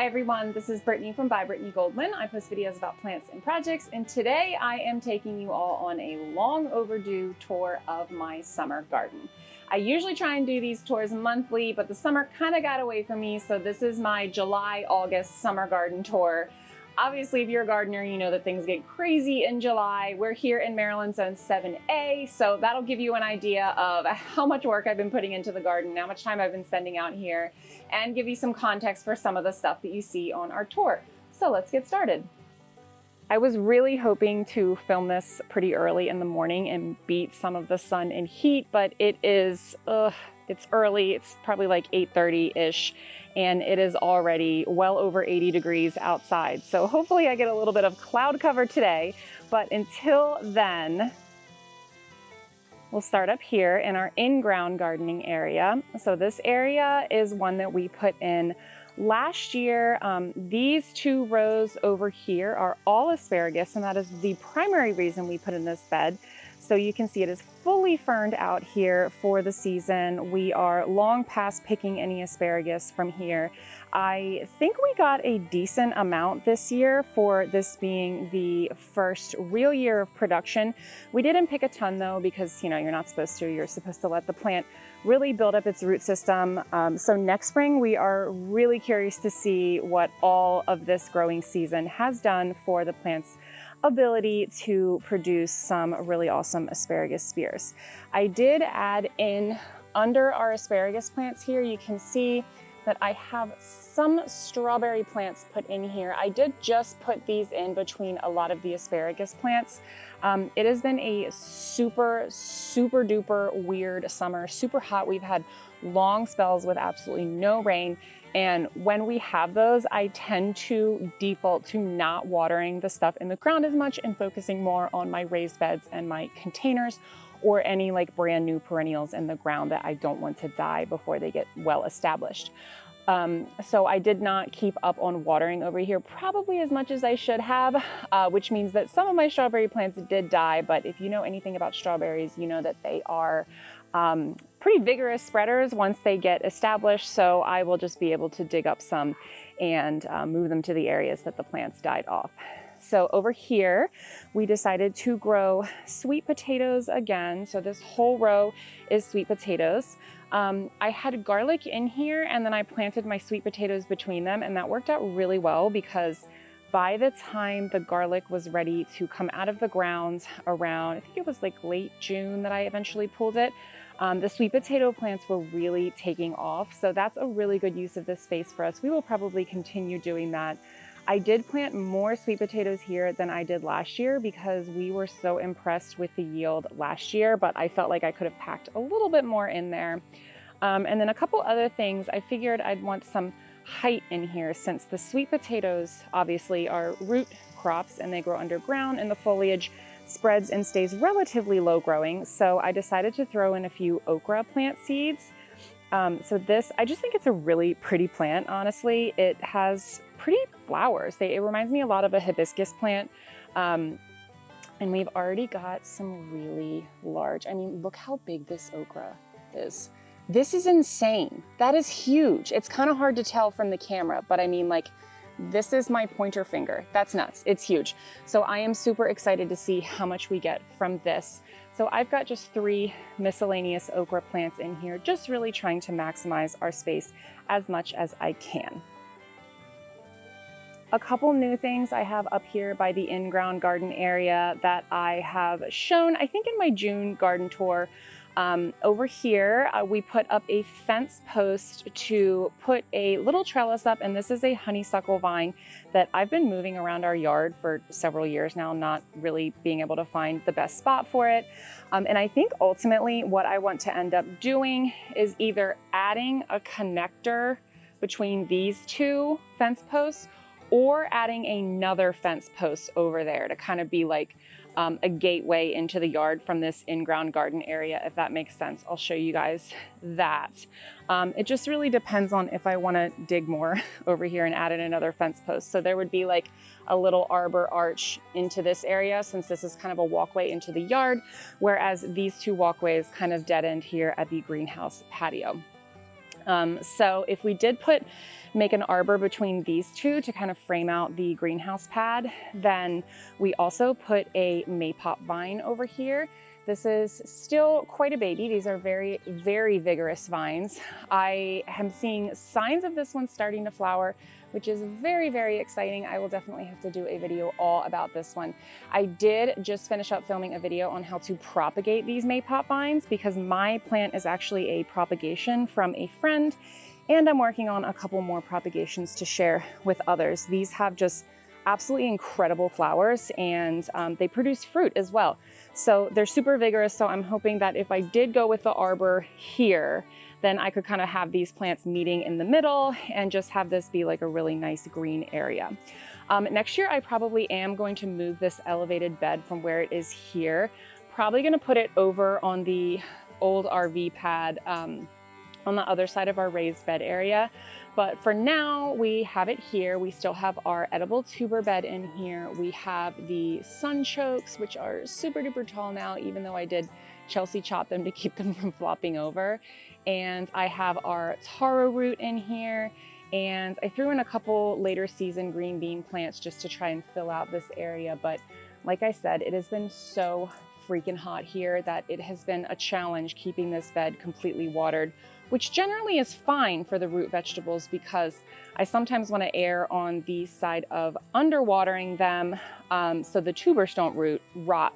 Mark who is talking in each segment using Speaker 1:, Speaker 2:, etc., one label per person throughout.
Speaker 1: Hi everyone, this is Brittany from By Brittany Goldman. I post videos about plants and projects, and today I am taking you all on a long overdue tour of my summer garden. I usually try and do these tours monthly, but the summer kind of got away from me, so this is my July-August summer garden tour. Obviously, if you're a gardener, you know that things get crazy in July. We're here in Maryland Zone 7A, so that'll give you an idea of how much work I've been putting into the garden, how much time I've been spending out here, and give you some context for some of the stuff that you see on our tour. So let's get started. I was really hoping to film this pretty early in the morning and beat some of the sun in heat, but it is, it's early. It's probably like 8:30-ish, and it is already well over 80 degrees outside. So hopefully I get a little bit of cloud cover today, but until then, we'll start up here in our in-ground gardening area. So this area is one that we put in last year. These two rows over here are all asparagus, and that is the primary reason we put in this bed. So you can see it is fully ferned out here for the season. We are long past picking any asparagus from here. I think we got a decent amount this year for this being the first real year of production. We didn't pick a ton though, because you're not supposed to. You're supposed to let the plant really build up its root system. So next spring, we are really curious to see what all of this growing season has done for the plant's ability to produce some really awesome asparagus spears. I did add in under our asparagus plants here, you can see that I have some strawberry plants put in here. I did just put these in between a lot of the asparagus plants. It has been a super duper weird summer, super hot. We've had long spells with absolutely no rain. And when we have those, I tend to default to not watering the stuff in the ground as much and focusing more on my raised beds and my containers, or any like brand new perennials in the ground that I don't want to die before they get well established. So I did not keep up on watering over here probably as much as I should have, which means that some of my strawberry plants did die. But if you know anything about strawberries, you know that they are pretty vigorous spreaders once they get established. So I will just be able to dig up some and move them to the areas that the plants died off. So over here, we decided to grow sweet potatoes again. So this whole row is sweet potatoes. I had garlic in here, and then I planted my sweet potatoes between them, and that worked out really well because by the time the garlic was ready to come out of the ground around, I think it was like late June that I eventually pulled it, the sweet potato plants were really taking off. So that's a really good use of this space for us. We will probably continue doing that. I did plant more sweet potatoes here than I did last year because we were so impressed with the yield last year, but I felt like I could have packed a little bit more in there. And then a couple other things, I figured I'd want some height in here since the sweet potatoes obviously are root crops and they grow underground and the foliage spreads and stays relatively low growing. So I decided to throw in a few okra plant seeds. So this, I just think it's a really pretty plant, honestly. It has pretty flowers. It reminds me a lot of a hibiscus plant. And we've already got some really large, I mean, look how big this okra is. This is insane. That is huge. It's kind of hard to tell from the camera, but I mean, like, this is my pointer finger. That's nuts. It's huge. So I am super excited to see how much we get from this. So I've got just 3 miscellaneous okra plants in here, just really trying to maximize our space as much as I can. A couple new things I have up here by the in-ground garden area that I have shown, I think in my June garden tour. Over here, we put up a fence post to put a little trellis up, and this is a honeysuckle vine that I've been moving around our yard for several years now, not really being able to find the best spot for it. And I think ultimately what I want to end up doing is either adding a connector between these 2 fence posts or adding another fence post over there to kind of be like a gateway into the yard from this in-ground garden area, if that makes sense. I'll show you guys that. It just really depends on if I want to dig more over here and add in another fence post. So there would be like a little arbor arch into this area, since this is kind of a walkway into the yard, whereas these 2 walkways kind of dead end here at the greenhouse patio. So if we did make an arbor between these two to kind of frame out the greenhouse pad, then we also put a maypop vine over here. This is still quite a baby. These are very, very vigorous vines. I am seeing signs of this one starting to flower, which is very, very exciting. I will definitely have to do a video all about this one. I did just finish up filming a video on how to propagate these maypop vines because my plant is actually a propagation from a friend, and I'm working on a couple more propagations to share with others. These have just absolutely incredible flowers, and they produce fruit as well. So they're super vigorous. So I'm hoping that if I did go with the arbor here, then I could kind of have these plants meeting in the middle and just have this be like a really nice green area. Next year, I probably am going to move this elevated bed from where it is here. Probably going to put it over on the old RV pad on the other side of our raised bed area. But for now, we have it here. We still have our edible tuber bed in here. We have the sunchokes, which are super duper tall now, even though I did Chelsea chop them to keep them from flopping over. And I have our taro root in here. And I threw in a couple later season green bean plants just to try and fill out this area. But like I said, it has been so freaking hot here that it has been a challenge keeping this bed completely watered, which generally is fine for the root vegetables because I sometimes want to err on the side of underwatering them so the tubers don't rot,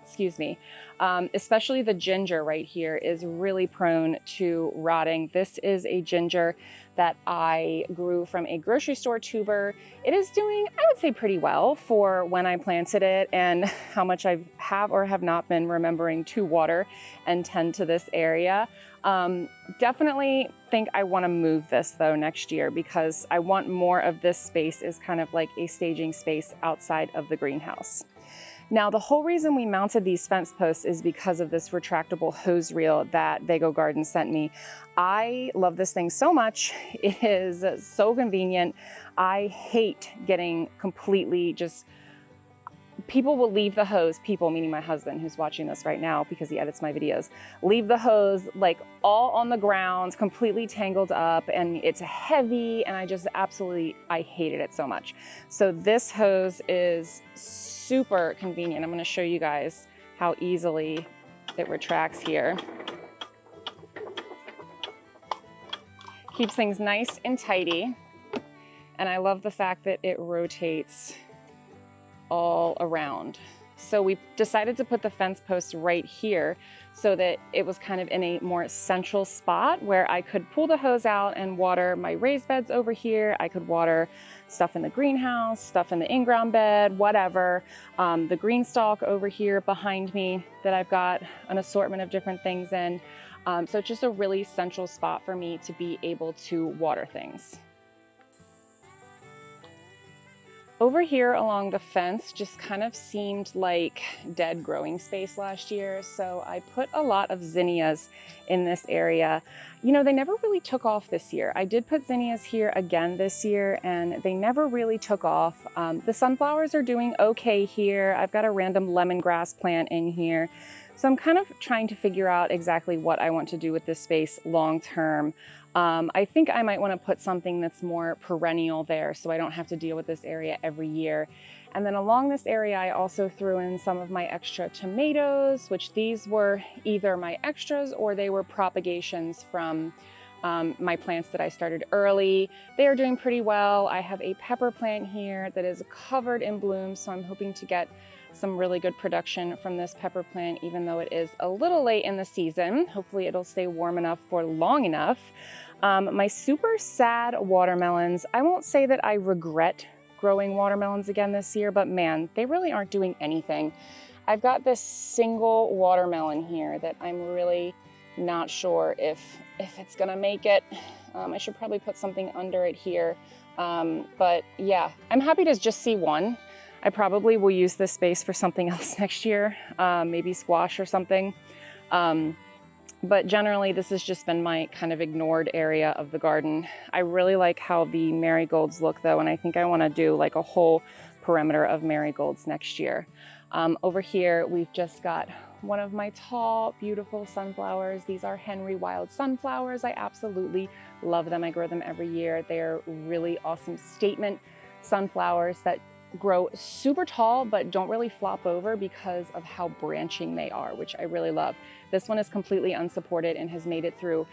Speaker 1: especially the ginger right here is really prone to rotting. This is a ginger that I grew from a grocery store tuber. It is doing, I would say, pretty well for when I planted it and how much I have or have not been remembering to water and tend to this area. Definitely think I want to move this though next year because I want more of this space is kind of like a staging space outside of the greenhouse. Now, the whole reason we mounted these fence posts is because of this retractable hose reel that Vago Garden sent me. I love this thing so much. It is so convenient. I hate getting completely just, people will leave the hose, people meaning my husband who's watching this right now because he edits my videos, leave the hose like all on the ground, completely tangled up, and it's heavy, and I hated it so much. So this hose is super convenient. I'm going to show you guys how easily it retracts here. Keeps things nice and tidy, and I love the fact that it rotates all around. So we decided to put the fence post right here so that it was kind of in a more central spot where I could pull the hose out and water my raised beds over here. I could water stuff in the greenhouse, stuff in the in-ground bed, whatever. The green stalk over here behind me that I've got an assortment of different things in. So it's just a really central spot for me to be able to water things. Over here along the fence just kind of seemed like dead growing space last year, so I put a lot of zinnias in this area. You know, they never really took off this year. I did put zinnias here again this year, and they never really took off. The sunflowers are doing okay here. I've got a random lemongrass plant in here. So I'm kind of trying to figure out exactly what I want to do with this space long term. I think I might want to put something that's more perennial there so I don't have to deal with this area every year. And then along this area, I also threw in some of my extra tomatoes, which these were either my extras or they were propagations from my plants that I started early. They are doing pretty well. I have a pepper plant here that is covered in bloom, so I'm hoping to get some really good production from this pepper plant, even though it is a little late in the season. Hopefully it'll stay warm enough for long enough. My super sad watermelons, I won't say that I regret growing watermelons again this year, but man, they really aren't doing anything. I've got this single watermelon here that I'm really not sure if it's gonna make it. I should probably put something under it here. But yeah, I'm happy to just see one. I probably will use this space for something else next year, maybe squash or something. But generally, this has just been my kind of ignored area of the garden. I really like how the marigolds look though, and I think I want to do like a whole perimeter of marigolds next year. Over here, we've just got one of my tall, beautiful sunflowers. These are Henry wild sunflowers. I absolutely love them. I grow them every year. They're really awesome statement sunflowers that grow super tall but don't really flop over because of how branching they are, which I really love. This one is completely unsupported and has made it through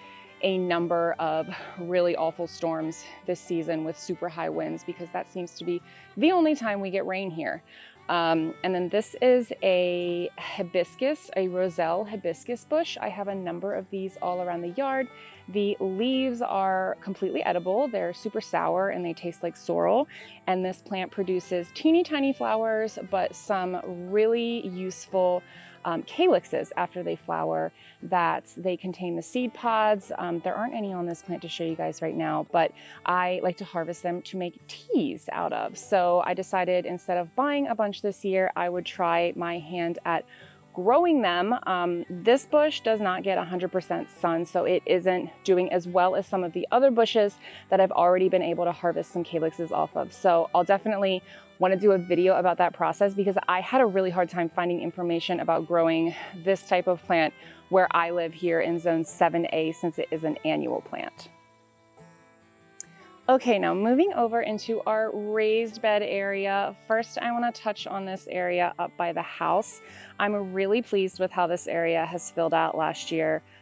Speaker 1: a number of really awful storms this season with super high winds, because that seems to be the only time we get rain here. And then this is a hibiscus, a roselle hibiscus bush. I have a number of these all around the yard. The leaves are completely edible. They're super sour and they taste like sorrel. And this plant produces teeny tiny flowers, but some really useful calyxes after they flower that they contain the seed pods. There aren't any on this plant to show you guys right now, but I like to harvest them to make teas out of. So I decided instead of buying a bunch this year, I would try my hand at growing them. This bush does not get 100% sun, so it isn't doing as well as some of the other bushes that I've already been able to harvest some calyxes off of. So I'll definitely want to do a video about that process, because I had a really hard time finding information about growing this type of plant where I live here in zone 7A, since it is an annual plant. Okay, now moving over into our raised bed area. First, I want to touch on this area up by the house. I'm really pleased with how this area has filled out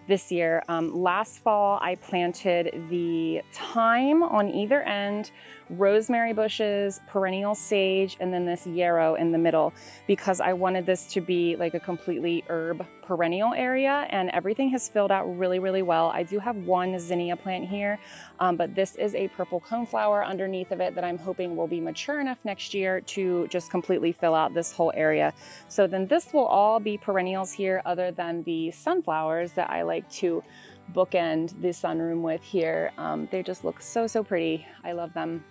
Speaker 1: this year. Last fall, I planted the thyme on either end, rosemary bushes, perennial sage, and then this yarrow in the middle, because I wanted this to be like a completely herb perennial area, and everything has filled out really, really well. I do have one zinnia plant here, but this is a purple coneflower underneath of it that I'm hoping will be mature enough next year to just completely fill out this whole area. So then this will all be perennials here, other than the sunflowers that I like to bookend the sunroom with here. They just look so, so pretty. I love them.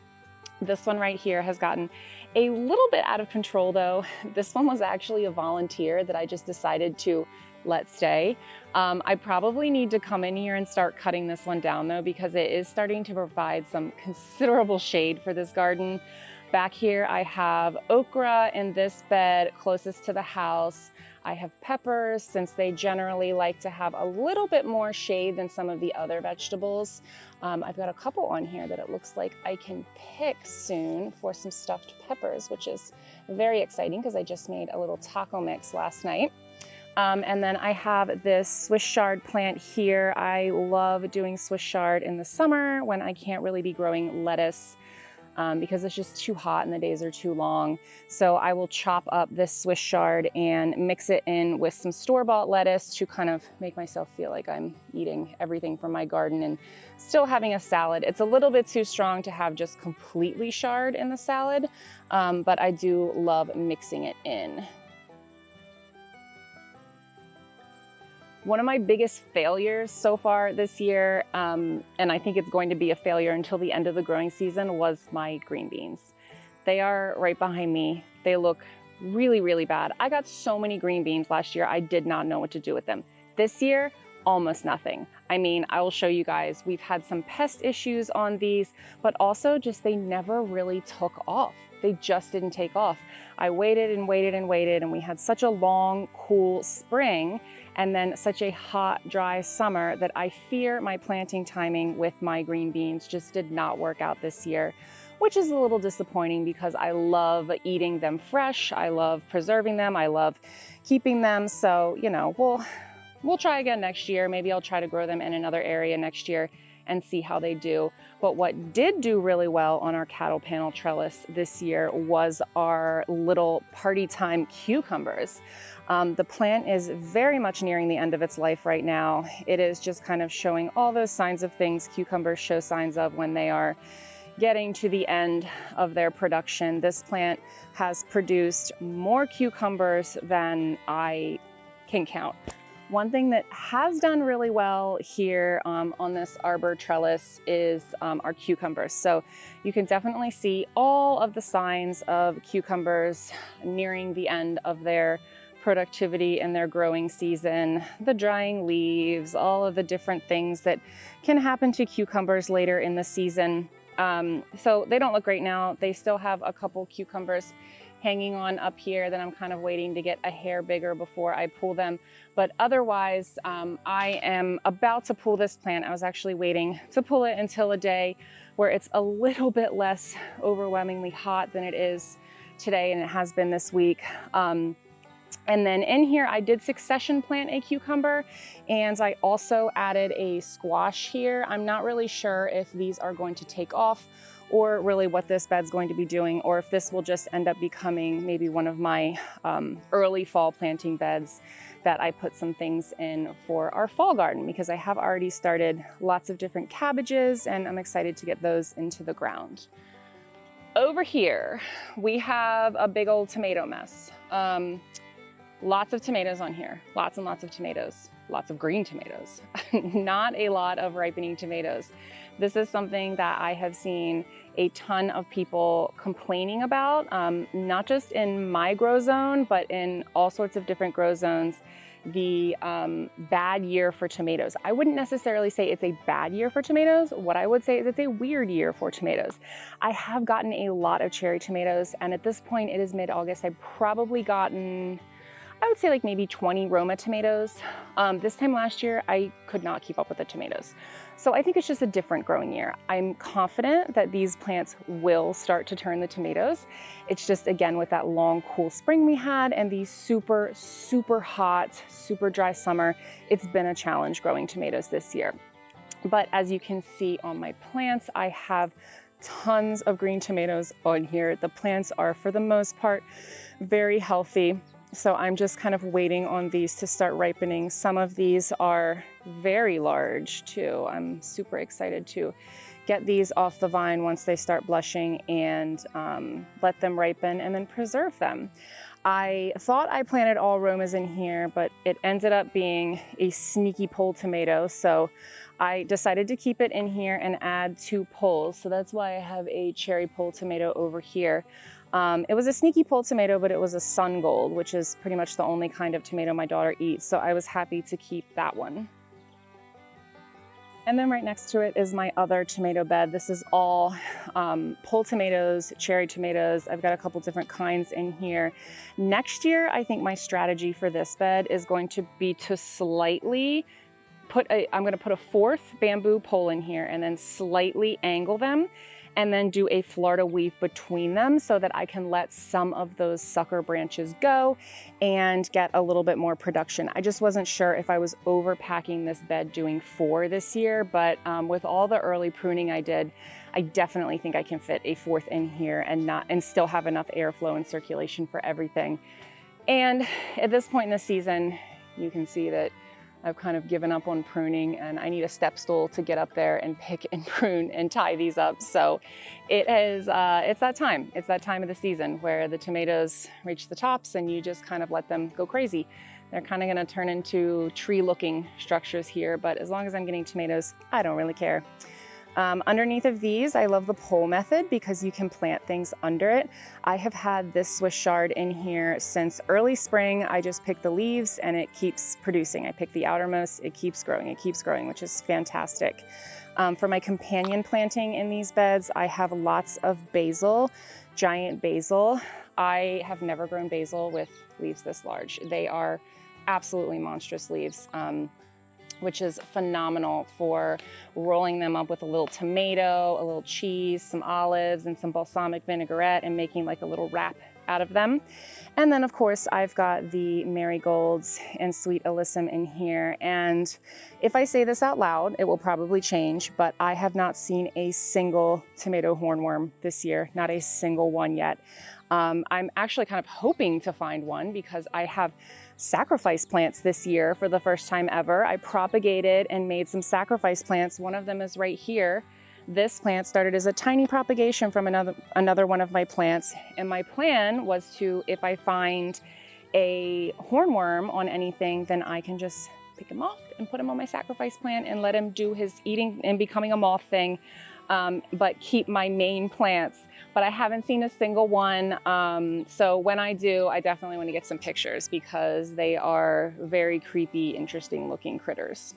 Speaker 1: This one right here has gotten a little bit out of control though. This one was actually a volunteer that I just decided to let stay. I probably need to come in here and start cutting this one down though, because it is starting to provide some considerable shade for this garden. Back here I have okra in this bed closest to the house. I have peppers, since they generally like to have a little bit more shade than some of the other vegetables. I've got a couple on here that it looks like I can pick soon for some stuffed peppers, which is very exciting because I just made a little taco mix last night. And then I have this Swiss chard plant here. I love doing Swiss chard in the summer when I can't really be growing lettuce, because it's just too hot and the days are too long. So I will chop up this Swiss chard and mix it in with some store-bought lettuce to kind of make myself feel like I'm eating everything from my garden and still having a salad. It's a little bit too strong to have just completely chard in the salad, but I do love mixing it in. One of my biggest failures so far this year, and I think it's going to be a failure until the end of the growing season, was my green beans. They are right behind me. They look really, really bad. I got so many green beans last year, I did not know what to do with them. This year, almost nothing. I mean, I will show you guys. We've had some pest issues on these, but also just they never really took off. They just didn't take off. I waited and waited and waited, and we had such a long, cool spring and then such a hot, dry summer that I fear my planting timing with my green beans just did not work out this year, which is a little disappointing because I love eating them fresh. I love preserving them. I love keeping them. So, you know, we'll try again next year. Maybe I'll try to grow them in another area next year and see how they do. But what did do really well on our cattle panel trellis this year was our little party time cucumbers. The plant is very much nearing the end of its life right now. It is just kind of showing all those signs of things cucumbers show signs of when they are getting to the end of their production. This plant has produced more cucumbers than I can count. One thing that has done really well here on this arbor trellis is our cucumbers. So you can definitely see all of the signs of cucumbers nearing the end of their productivity and their growing season, the drying leaves, all of the different things that can happen to cucumbers later in the season. So they don't look great now. They still have a couple cucumbers hanging on up here that I'm kind of waiting to get a hair bigger before I pull them. But otherwise, I am about to pull this plant. I was actually waiting to pull it until a day where it's a little bit less overwhelmingly hot than it is today, and it has been this week. And then in here, I did succession plant a cucumber, and I also added a squash here. I'm not really sure if these are going to take off or really what this bed's going to be doing, or if this will just end up becoming maybe one of my early fall planting beds that I put some things in for our fall garden, because I have already started lots of different cabbages and I'm excited to get those into the ground. Over here, we have a big old tomato mess. Lots of tomatoes on here, lots and lots of tomatoes, lots of green tomatoes, not a lot of ripening tomatoes. This is something that I have seen a ton of people complaining about, not just in my grow zone, but in all sorts of different grow zones. The bad year for tomatoes. I wouldn't necessarily say it's a bad year for tomatoes. What I would say is it's a weird year for tomatoes. I have gotten a lot of cherry tomatoes, and at this point it is mid-August. I've probably gotten, I would say, like maybe 20 Roma tomatoes. This time last year, I could not keep up with the tomatoes. So I think it's just a different growing year. I'm confident that these plants will start to turn the tomatoes. It's just, again, with that long, cool spring we had and the super, super hot, super dry summer, it's been a challenge growing tomatoes this year. But as you can see on my plants, I have tons of green tomatoes on here. The plants are, for the most part, very healthy. So I'm just kind of waiting on these to start ripening. Some of these are very large too. I'm super excited to get these off the vine once they start blushing and let them ripen and then preserve them. I thought I planted all Romas in here, but it ended up being a sneaky pole tomato. So I decided to keep it in here and add 2 poles. So that's why I have a cherry pole tomato over here. It was a sneaky pole tomato, but it was a sun gold, which is pretty much the only kind of tomato my daughter eats. So I was happy to keep that one. And then right next to it is my other tomato bed. This is all pole tomatoes, cherry tomatoes. I've got a couple different kinds in here. Next year, I think my strategy for this bed is going to be to slightly I'm going to put a 4th bamboo pole in here and then slightly angle them, and then do a Florida weave between them so that I can let some of those sucker branches go and get a little bit more production. I just wasn't sure if I was overpacking this bed doing 4 this year, but with all the early pruning I did, I definitely think I can fit a 4th in here and still have enough airflow and circulation for everything. And at this point in the season, you can see that I've kind of given up on pruning, and I need a step stool to get up there and pick and prune and tie these up. So it's that time. It's that time of the season where the tomatoes reach the tops and you just kind of let them go crazy. They're kind of going to turn into tree-looking structures here, but as long as I'm getting tomatoes, I don't really care. Underneath of these, I love the pole method because you can plant things under it. I have had this Swiss chard in here since early spring. I just pick the leaves and it keeps producing. I pick the outermost, it keeps growing, which is fantastic. For my companion planting in these beds, I have lots of basil, giant basil. I have never grown basil with leaves this large. They are absolutely monstrous leaves. Which is phenomenal for rolling them up with a little tomato, a little cheese, some olives, and some balsamic vinaigrette and making like a little wrap out of them. And then of course I've got the marigolds and sweet alyssum in here. And if I say this out loud, it will probably change, but I have not seen a single tomato hornworm this year, not a single one yet. I'm actually kind of hoping to find one because I have sacrifice plants this year for the first time ever. I propagated and made some sacrifice plants. One of them is right here. This plant started as a tiny propagation from another one of my plants. And my plan was to, if I find a hornworm on anything, then I can just pick him off and put him on my sacrifice plant and let him do his eating and becoming a moth thing. But keep my main plants. But I haven't seen a single one. So when I do, I definitely want to get some pictures because they are very creepy, interesting looking critters.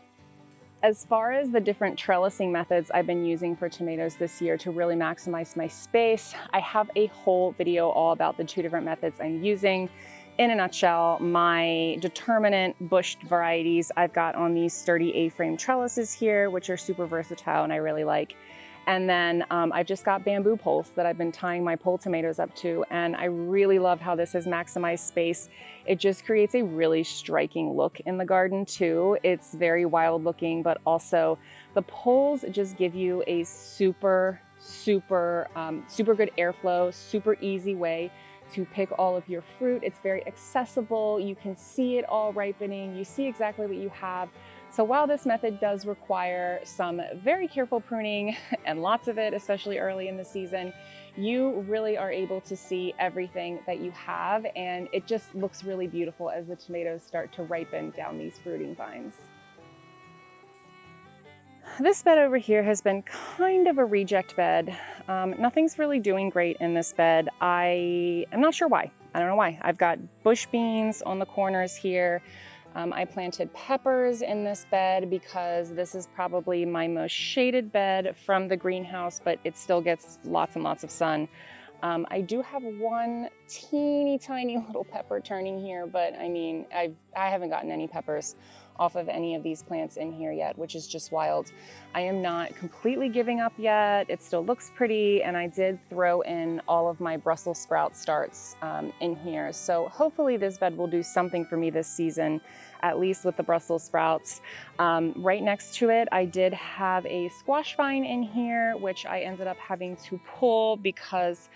Speaker 1: As far as the different trellising methods I've been using for tomatoes this year to really maximize my space, I have a whole video all about the 2 different methods I'm using. In a nutshell, my determinant bushed varieties I've got on these sturdy A-frame trellises here, which are super versatile and I really like. And then I've just got bamboo poles that I've been tying my pole tomatoes up to, and I really love how this has maximized space. It just creates a really striking look in the garden too. It's very wild looking, but also the poles just give you a super good airflow, super easy way to pick all of your fruit. It's very accessible. You can see it all ripening. You see exactly what you have. So while this method does require some very careful pruning and lots of it, especially early in the season, you really are able to see everything that you have, and it just looks really beautiful as the tomatoes start to ripen down these fruiting vines. This bed over here has been kind of a reject bed. Nothing's really doing great in this bed. I am not sure why. I don't know why. I've got bush beans on the corners here. I planted peppers in this bed because this is probably my most shaded bed from the greenhouse, but it still gets lots and lots of sun. I do have one teeny tiny little pepper turning here, but I mean, I haven't gotten any peppers off of any of these plants in here yet, which is just wild. I am not completely giving up yet. It still looks pretty, and I did throw in all of my Brussels sprout starts in here. So hopefully this bed will do something for me this season, at least with the Brussels sprouts. Right next to it, I did have a squash vine in here, which I ended up having to pull because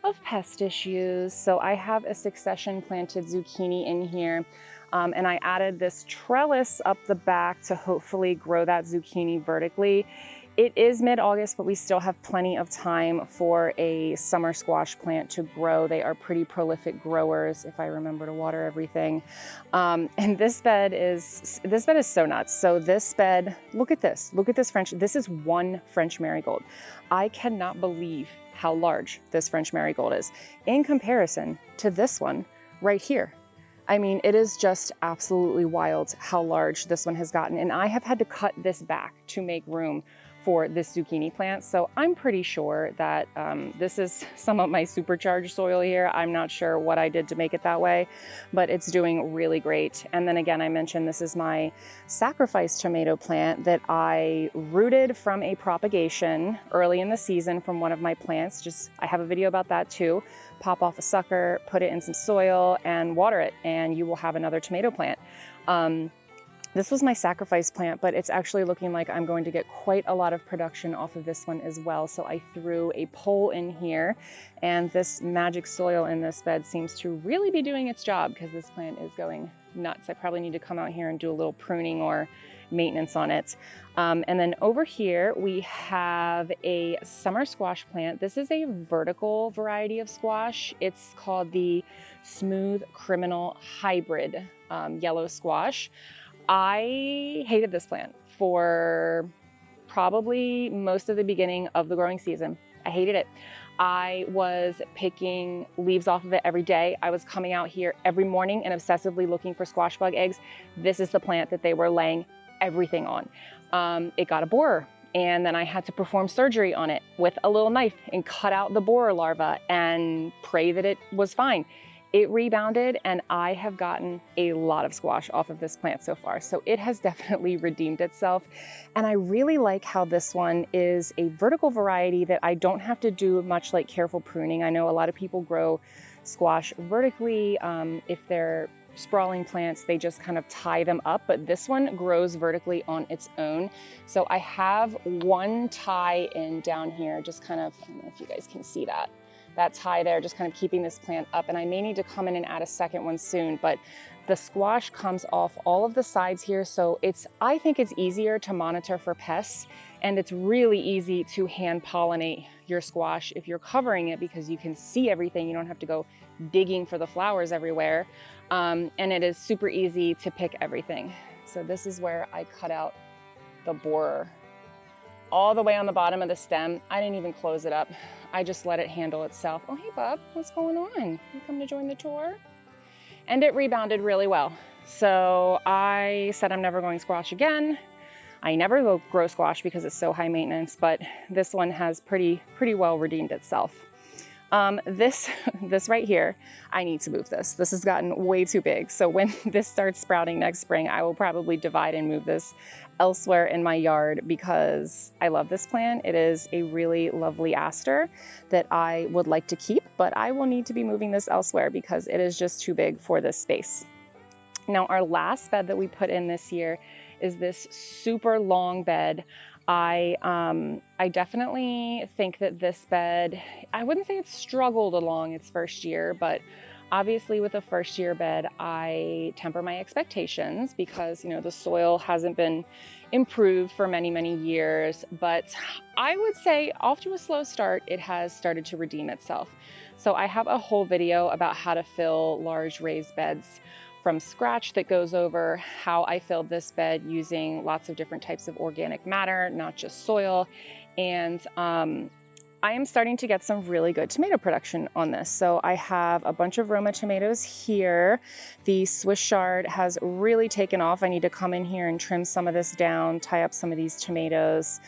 Speaker 1: of pest issues. So I have a succession planted zucchini in here. And I added this trellis up the back to hopefully grow that zucchini vertically. It is mid-August, but we still have plenty of time for a summer squash plant to grow. They are pretty prolific growers if I remember to water everything. And this bed is so nuts. So this bed, look at this French. This is one French marigold. I cannot believe how large this French marigold is in comparison to this one right here. I mean, it is just absolutely wild how large this one has gotten. And I have had to cut this back to make room for this zucchini plant. So I'm pretty sure that this is some of my supercharged soil here. I'm not sure what I did to make it that way, but it's doing really great. And then again, I mentioned this is my sacrifice tomato plant that I rooted from a propagation early in the season from one of my plants. I have a video about that too. Pop off a sucker, put it in some soil and water it, and you will have another tomato plant. This was my sacrifice plant, but it's actually looking like I'm going to get quite a lot of production off of this one as well. So I threw a pole in here, and this magic soil in this bed seems to really be doing its job because this plant is going nuts. I probably need to come out here and do a little pruning or maintenance on it. And then over here we have a summer squash plant. This is a vertical variety of squash. It's called the Smooth Criminal Hybrid yellow squash. I hated this plant for probably most of the beginning of the growing season. I hated it. I was picking leaves off of it every day. I was coming out here every morning and obsessively looking for squash bug eggs. This is the plant that they were laying everything on. It got a borer, and then I had to perform surgery on it with a little knife and cut out the borer larva and pray that it was fine. It rebounded, and I have gotten a lot of squash off of this plant so far. So it has definitely redeemed itself. And I really like how this one is a vertical variety that I don't have to do much like careful pruning. I know a lot of people grow squash vertically. If they're sprawling plants, they just kind of tie them up, but this one grows vertically on its own. So I have one tie in down here, just kind of, I don't know if you guys can see that tie there, just kind of keeping this plant up. And I may need to come in and add a second one soon, but the squash comes off all of the sides here. So I think it's easier to monitor for pests, and it's really easy to hand pollinate your squash if you're covering it because you can see everything. You don't have to go digging for the flowers everywhere. And it is super easy to pick everything. So this is where I cut out the borer all the way on the bottom of the stem. I didn't even close it up. I just let it handle itself. Oh, hey, bub, what's going on? You come to join the tour? And it rebounded really well. So I said I'm never going squash again. I never grow squash because it's so high maintenance, but this one has pretty well redeemed itself. This right here, I need to move this. This has gotten way too big. So when this starts sprouting next spring, I will probably divide and move this elsewhere in my yard because I love this plant. It is a really lovely aster that I would like to keep, but I will need to be moving this elsewhere because it is just too big for this space. Now, our last bed that we put in this year is this super long bed. I definitely think that this bed, I wouldn't say it struggled along its first year, but obviously with a first year bed, I temper my expectations because, you know, the soil hasn't been improved for many years, but I would say off to a slow start, it has started to redeem itself. So I have a whole video about how to fill large raised beds from scratch that goes over how I filled this bed using lots of different types of organic matter, not just soil. And I am starting to get some really good tomato production on this. So I have a bunch of Roma tomatoes here. The Swiss chard has really taken off. I need to come in here and trim some of this down, tie up some of these tomatoes.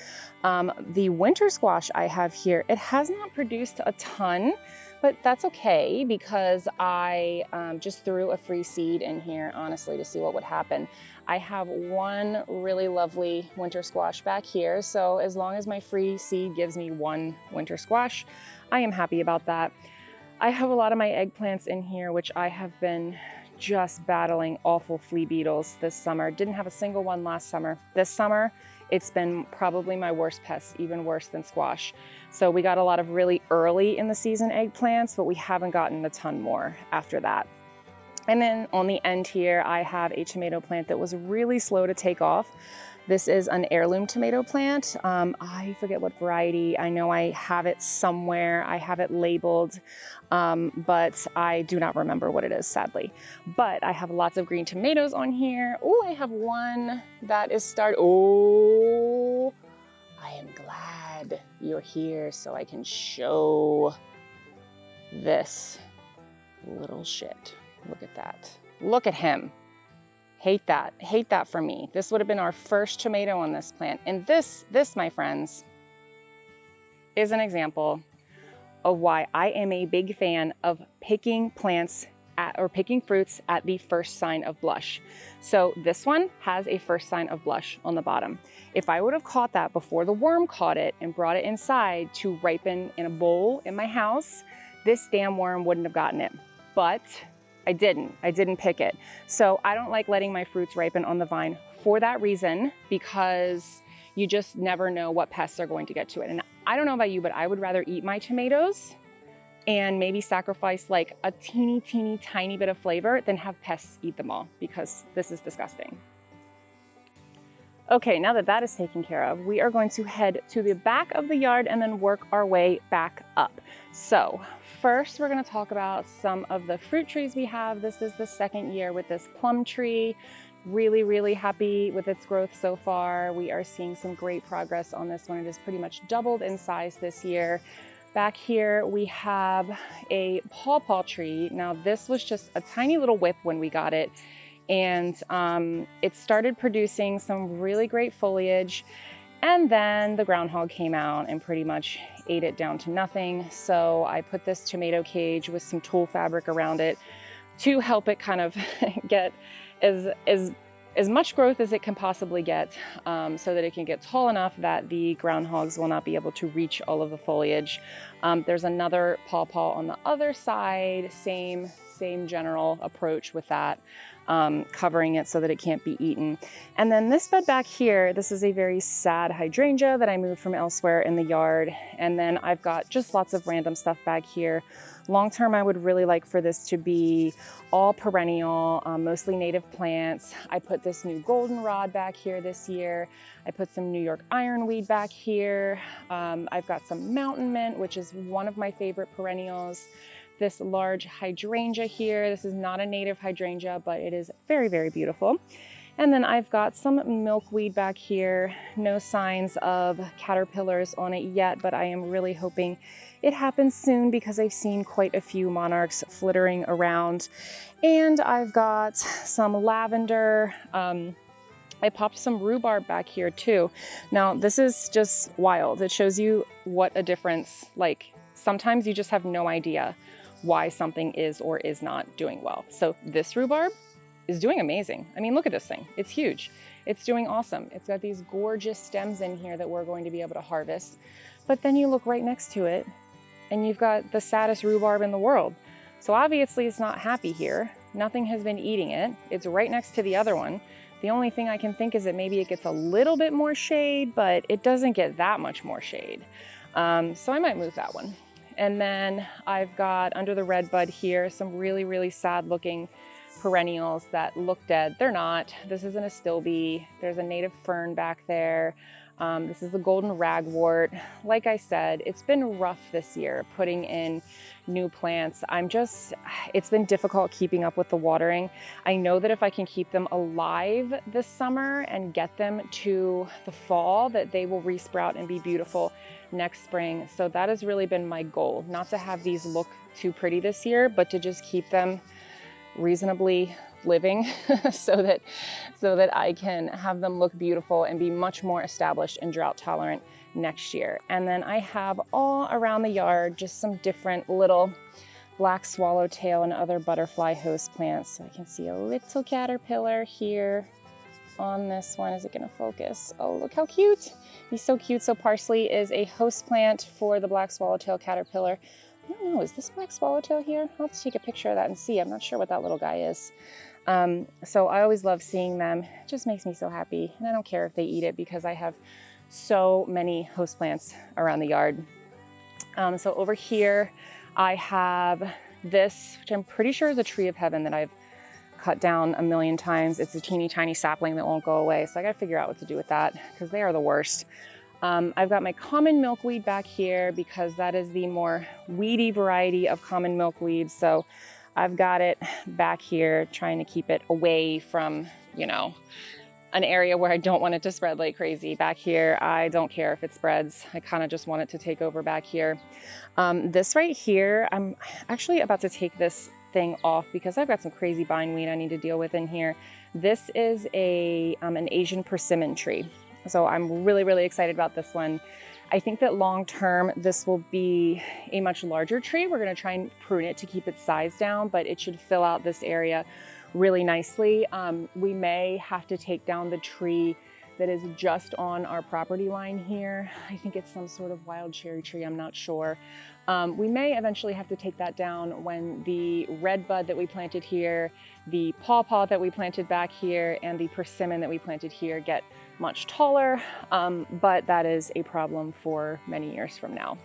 Speaker 1: The winter squash I have here, it has not produced a ton, but that's okay because I just threw a free seed in here, honestly, to see what would happen. I have one really lovely winter squash back here. So as long as my free seed gives me one winter squash, I am happy about that. I have a lot of my eggplants in here, which I have been just battling awful flea beetles this summer. Didn't have a single one last summer. This summer, it's been probably my worst pest, even worse than squash. So we got a lot of really early in the season eggplants, but we haven't gotten a ton more after that. And then on the end here, I have a tomato plant that was really slow to take off. This is an heirloom tomato plant. I forget what variety. I know I have it somewhere. I have it labeled, but I do not remember what it is, sadly. But I have lots of green tomatoes on here. Oh, I have one that is oh, I am glad you're here so I can show this little shit. Look at that. Look at him. Hate that for me. This would have been our first tomato on this plant. And this, my friends, is an example of why I am a big fan of picking plants or picking fruits at the first sign of blush. So this one has a first sign of blush on the bottom. If I would have caught that before the worm caught it and brought it inside to ripen in a bowl in my house, this damn worm wouldn't have gotten it. But I didn't pick it. So I don't like letting my fruits ripen on the vine for that reason, because you just never know what pests are going to get to it. And I don't know about you, but I would rather eat my tomatoes and maybe sacrifice like a teeny tiny bit of flavor than have pests eat them all, because this is disgusting. Okay, now that that is taken care of, we are going to head to the back of the yard and then work our way back up. So first, we're going to talk about some of the fruit trees we have. This is the second year with this plum tree. Really happy with its growth so far. We are seeing some great progress on this one. It has pretty much doubled in size this year. Back here, we have a pawpaw tree. Now, this was just a tiny little whip when we got it. And it started producing some really great foliage, and then the groundhog came out and pretty much ate it down to nothing. So I put this tomato cage with some tulle fabric around it to help it kind of get as much growth as it can possibly get, so that it can get tall enough that the groundhogs will not be able to reach all of the foliage. There's another pawpaw on the other side, same general approach with that. Covering it so that it can't be eaten. And then this bed back here, this is a very sad hydrangea that I moved from elsewhere in the yard. And then I've got just lots of random stuff back here. Long term, I would really like for this to be all perennial, mostly native plants. I put this new goldenrod back here this year. I put some New York ironweed back here. I've got some mountain mint, which is one of my favorite perennials. This large hydrangea here. This is not a native hydrangea, but it is very beautiful. And then I've got some milkweed back here. No signs of caterpillars on it yet, but I am really hoping it happens soon because I've seen quite a few monarchs flittering around. And I've got some lavender. I popped some rhubarb back here too. Now this is just wild. It shows you what a difference, like sometimes you just have no idea why something is or is not doing well. So this rhubarb is doing amazing. I mean, look at this thing. It's huge. It's doing awesome. It's got these gorgeous stems in here that we're going to be able to harvest. But then you look right next to it and you've got the saddest rhubarb in the world. So obviously it's not happy here. Nothing has been eating it. It's right next to the other one. The only thing I can think is that maybe it gets a little bit more shade, but it doesn't get that much more shade. So I might move that one. And then I've got under the red bud here, some really, really sad looking perennials that look dead. They're not. This isn't a stilby. There's a native fern back there. This is the golden ragwort. Like I said, it's been rough this year putting in new plants. It's been difficult keeping up with the watering. I know that if I can keep them alive this summer and get them to the fall, that they will resprout and be beautiful next spring. So that has really been my goal, not to have these look too pretty this year, but to just keep them reasonably living so that I can have them look beautiful and be much more established and drought tolerant next year. And then I have all around the yard just some different little black swallowtail and other butterfly host plants. So I can see a little caterpillar here on this one. Is it gonna focus? Oh, look how cute. He's so cute. So parsley is a host plant for the black swallowtail caterpillar. I don't know, is this black swallowtail here? I'll have to take a picture of that and see. I'm not sure what that little guy is. So I always love seeing them. It just makes me so happy. And I don't care if they eat it because I have so many host plants around the yard. So over here, I have this, which I'm pretty sure is a tree of heaven that I've cut down a million times. It's a teeny tiny sapling that won't go away. So I got to figure out what to do with that because they are the worst. I've got my common milkweed back here because that is the more weedy variety of common milkweed. So I've got it back here trying to keep it away from, you know, an area where I don't want it to spread like crazy. Back here, I don't care if it spreads. I kind of just want it to take over back here. This right here, I'm actually about to take this thing off because I've got some crazy bindweed I need to deal with in here. This is an Asian persimmon tree. So I'm really, really excited about this one. I think that long term, this will be a much larger tree. We're gonna try and prune it to keep its size down, but it should fill out this area really nicely. We may have to take down the tree that is just on our property line here. I think it's some sort of wild cherry tree, I'm not sure. We may eventually have to take that down when the red bud that we planted here, the pawpaw that we planted back here, and the persimmon that we planted here get much taller, but that is a problem for many years from now.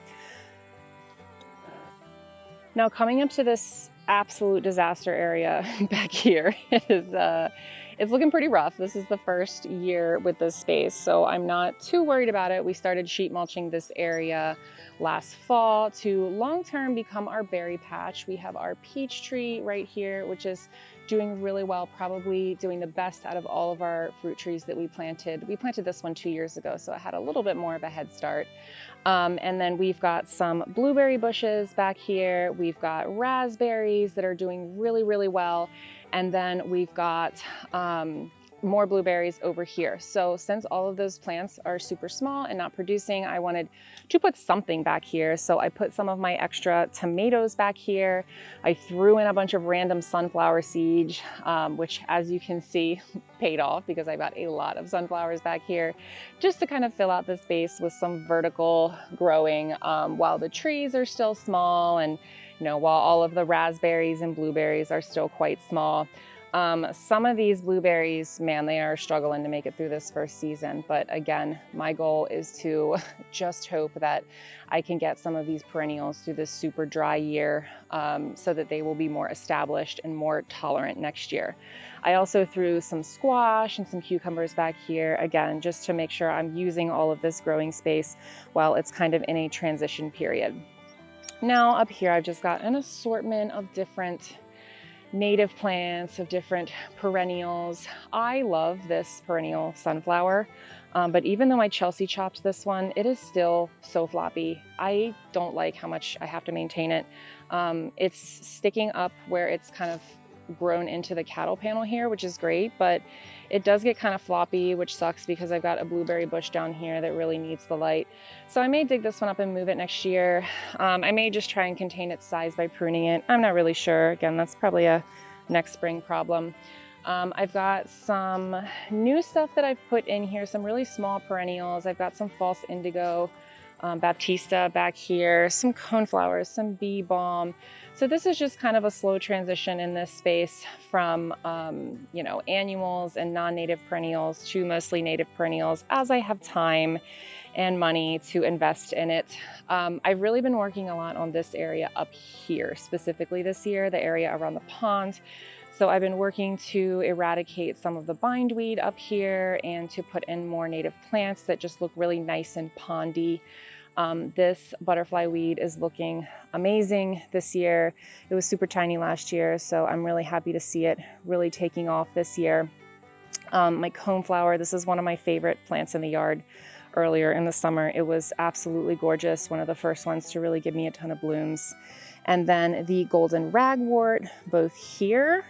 Speaker 1: Now coming up to this absolute disaster area back here, it's looking pretty rough. This is the first year with this space, so I'm not too worried about it. We started sheet mulching this area last fall to long-term become our berry patch. We have our peach tree right here, which is doing really well, probably doing the best out of all of our fruit trees that we planted. We planted this one 2 years ago, so it had a little bit more of a head start. And then we've got some blueberry bushes back here. We've got raspberries that are doing really, really well. And then we've got more blueberries over here. So since all of those plants are super small and not producing, I wanted to put something back here. So I put some of my extra tomatoes back here. I threw in a bunch of random sunflower seeds, which as you can see paid off because I got a lot of sunflowers back here just to kind of fill out the space with some vertical growing while the trees are still small and while all of the raspberries and blueberries are still quite small. Some of these blueberries, man, they are struggling to make it through this first season. But again, my goal is to just hope that I can get some of these perennials through this super dry year so that they will be more established and more tolerant next year. I also threw some squash and some cucumbers back here, again, just to make sure I'm using all of this growing space while it's kind of in a transition period. Now up here, I've just got an assortment of different native plants, of different perennials. I love this perennial sunflower, but even though I Chelsea chopped this one, it is still so floppy. I don't like how much I have to maintain it. It's sticking up where it's kind of grown into the cattle panel here, which is great, but it does get kind of floppy, which sucks because I've got a blueberry bush down here that really needs the light. So I may dig this one up and move it next year. I may just try and contain its size by pruning it. I'm not really sure. Again, that's probably a next spring problem. I've got some new stuff that I've put in here, some really small perennials. I've got some false indigo, Baptista back here, some coneflowers, some bee balm. So this is just kind of a slow transition in this space from, you know, annuals and non-native perennials to mostly native perennials as I have time and money to invest in it. I've really been working a lot on this area up here, specifically this year, the area around the pond. So I've been working to eradicate some of the bindweed up here and to put in more native plants that just look really nice and pondy. This butterfly weed is looking amazing this year. It was super tiny last year, so I'm really happy to see it really taking off this year. My coneflower, this is one of my favorite plants in the yard earlier in the summer. It was absolutely gorgeous, one of the first ones to really give me a ton of blooms. And then the golden ragwort, both here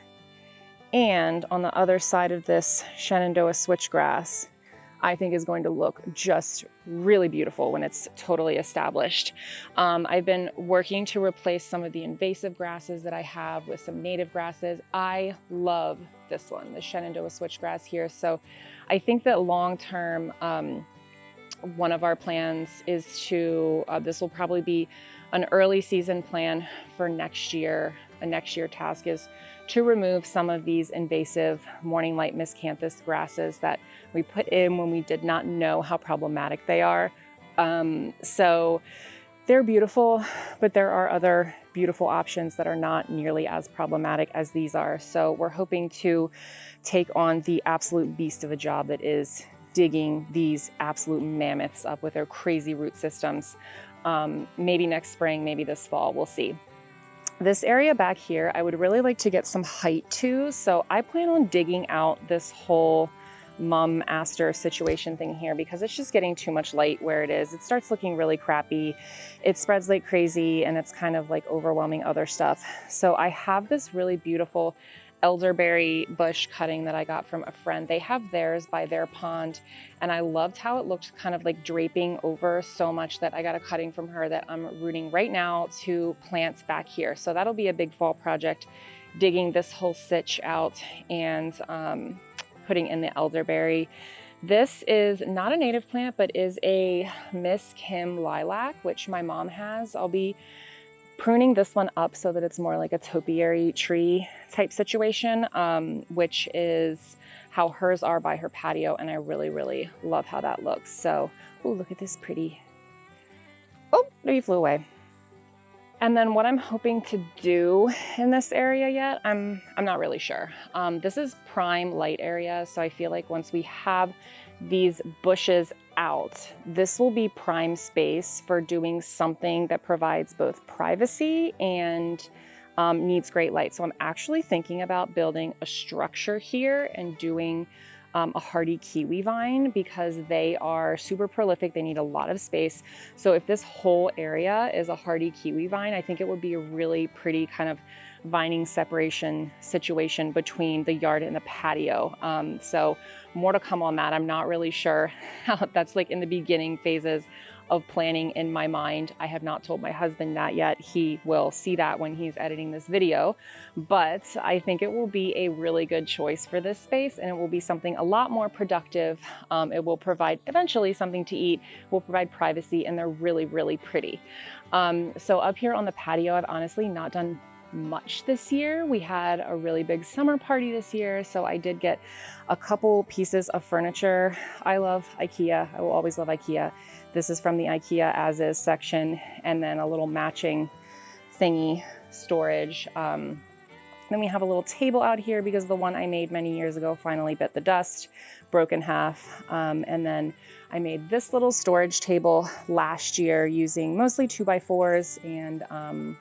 Speaker 1: and on the other side of this Shenandoah switchgrass, I think is going to look just really beautiful when it's totally established. I've been working to replace some of the invasive grasses that I have with some native grasses. I love this one, the Shenandoah switchgrass here. So I think that long-term, one of our plans is to, this will probably be an early season plan for next year. A next year task is to remove some of these invasive morning light miscanthus grasses that we put in when we did not know how problematic they are. So they're beautiful, but there are other beautiful options that are not nearly as problematic as these are. So we're hoping to take on the absolute beast of a job that is digging these absolute mammoths up with their crazy root systems. Maybe next spring, maybe this fall, we'll see. This area back here, I would really like to get some height to, so I plan on digging out this whole mum aster situation thing here because it's just getting too much light where it is. It starts looking really crappy. It spreads like crazy and it's kind of like overwhelming other stuff. So I have this really beautiful elderberry bush cutting that I got from a friend. They have theirs by their pond, and I loved how it looked kind of like draping over so much that I got a cutting from her that I'm rooting right now to plant back here. So that'll be a big fall project, digging this whole sitch out and putting in the elderberry. This is not a native plant, but is a Miss Kim lilac, which my mom has. I'll be pruning this one up so that it's more like a topiary tree type situation, which is how hers are by her patio. And I really, really love how that looks. So, oh, look at this pretty. Oh, there you flew away. And then what I'm hoping to do in this area yet, I'm not really sure. This is prime light area. So I feel like once we have these bushes out, this will be prime space for doing something that provides both privacy and needs great light. So I'm actually thinking about building a structure here and doing a hardy kiwi vine because they are super prolific. They need a lot of space. So if this whole area is a hardy kiwi vine, I think it would be a really pretty kind of vining separation situation between the yard and the patio. So more to come on that. I'm not really sure how that's like in the beginning phases of planning in my mind. I have not told my husband that yet. He will see that when he's editing this video, but I think it will be a really good choice for this space and it will be something a lot more productive. It will provide eventually something to eat, will provide privacy, and they're really, really pretty. So up here on the patio, I've honestly not done much this year. We had a really big summer party this year, so I did get a couple pieces of furniture. I love IKEA. I will always love IKEA. This is from the IKEA as is section, and then a little matching thingy storage. Then we have a little table out here because the one I made many years ago finally bit the dust, broke in half. And then I made this little storage table last year using mostly 2x4s and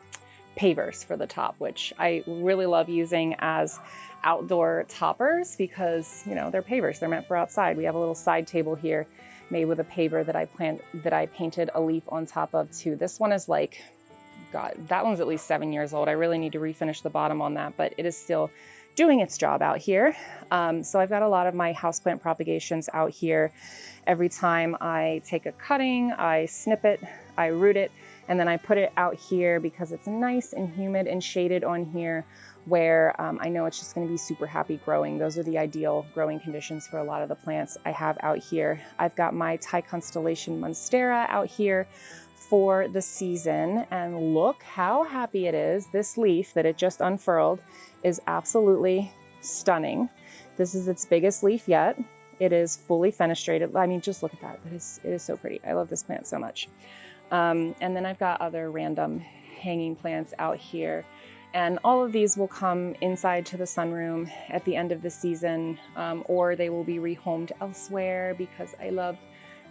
Speaker 1: pavers for the top, which I really love using as outdoor toppers because, you know, they're pavers, they're meant for outside. We have a little side table here made with a paver that I painted a leaf on top of too. This one is like God, that one's at least 7 years old. I really need to refinish the bottom on that, but it is still doing its job out here. So I've got a lot of my houseplant propagations out here. Every time I take a cutting, I snip it, I root it, and then I put it out here because it's nice and humid and shaded on here where I know it's just going to be super happy growing. Those are the ideal growing conditions for a lot of the plants I have out here. I've got my Thai constellation monstera out here for the season, and look how happy it is. This leaf that it just unfurled is absolutely stunning. This is its biggest leaf yet. It is fully fenestrated. I mean, just look at that. It is so pretty. I love this plant so much. And then I've got other random hanging plants out here. And all of these will come inside to the sunroom at the end of the season, or they will be rehomed elsewhere because I love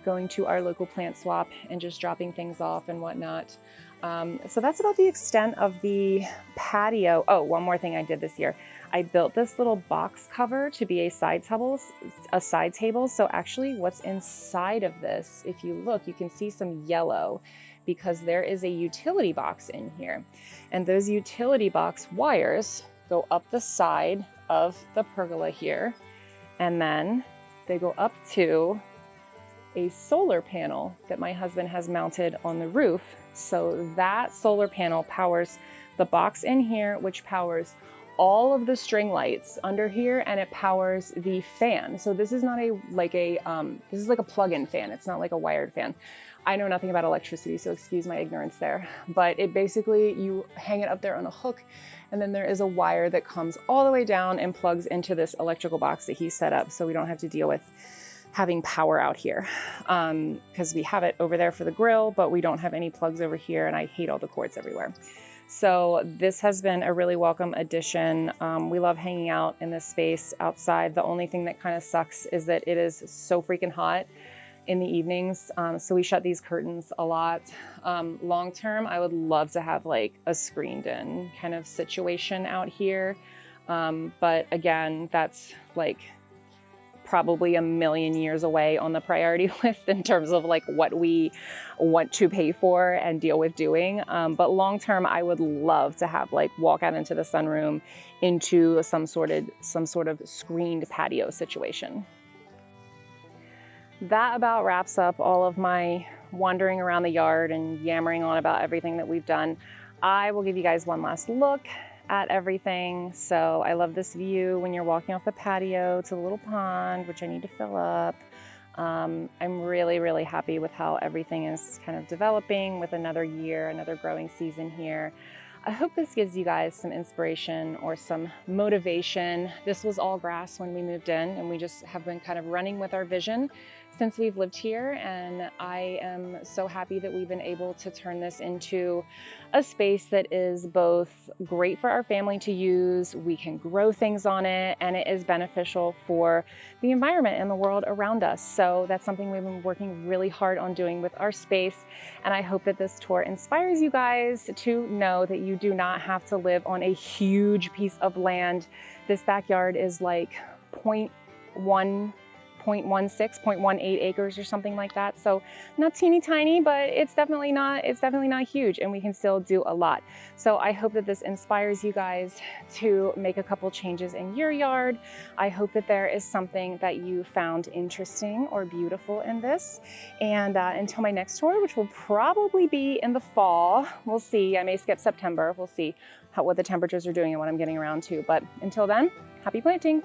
Speaker 1: going to our local plant swap and just dropping things off and whatnot. So that's about the extent of the patio. Oh, one more thing I did this year. I built this little box cover to be a side table. So actually what's inside of this, if you look, you can see some yellow because there is a utility box in here. And those utility box wires go up the side of the pergola here, and then they go up to a solar panel that my husband has mounted on the roof. So that solar panel powers the box in here, which powers all of the string lights under here, and it powers the fan. So this is not this is like a plug-in fan. It's not like a wired fan. I know nothing about electricity, so excuse my ignorance there. But it basically, you hang it up there on a hook, and then there is a wire that comes all the way down and plugs into this electrical box that he set up, so we don't have to deal with having power out here. Because we have it over there for the grill, but we don't have any plugs over here, and I hate all the cords everywhere. So this has been a really welcome addition. We love hanging out in this space outside. The only thing that kind of sucks is that it is so freaking hot in the evenings. So we shut these curtains a lot. Long term, I would love to have like a screened in kind of situation out here. But again, that's like probably a million years away on the priority list in terms of like what we want to pay for and deal with doing. But long term, I would love to have like walk out into the sunroom into some sort of screened patio situation. That about wraps up all of my wandering around the yard and yammering on about everything that we've done. I will give you guys one last look at everything. So I love this view when you're walking off the patio to the little pond, which I need to fill up. I'm really, really happy with how everything is kind of developing with another year, another growing season here. I hope this gives you guys some inspiration or some motivation. This was all grass when we moved in, and we just have been kind of running with our vision since we've lived here, and I am so happy that we've been able to turn this into a space that is both great for our family to use, we can grow things on it, and it is beneficial for the environment and the world around us. So that's something we've been working really hard on doing with our space, and I hope that this tour inspires you guys to know that you do not have to live on a huge piece of land. This backyard is like 0.16, 0.18 acres or something like that. So not teeny tiny, but it's definitely not huge, and we can still do a lot. So I hope that this inspires you guys to make a couple changes in your yard. I hope that there is something that you found interesting or beautiful in this. And until my next tour, which will probably be in the fall, we'll see. I may skip September. We'll see what the temperatures are doing and what I'm getting around to. But until then, happy planting.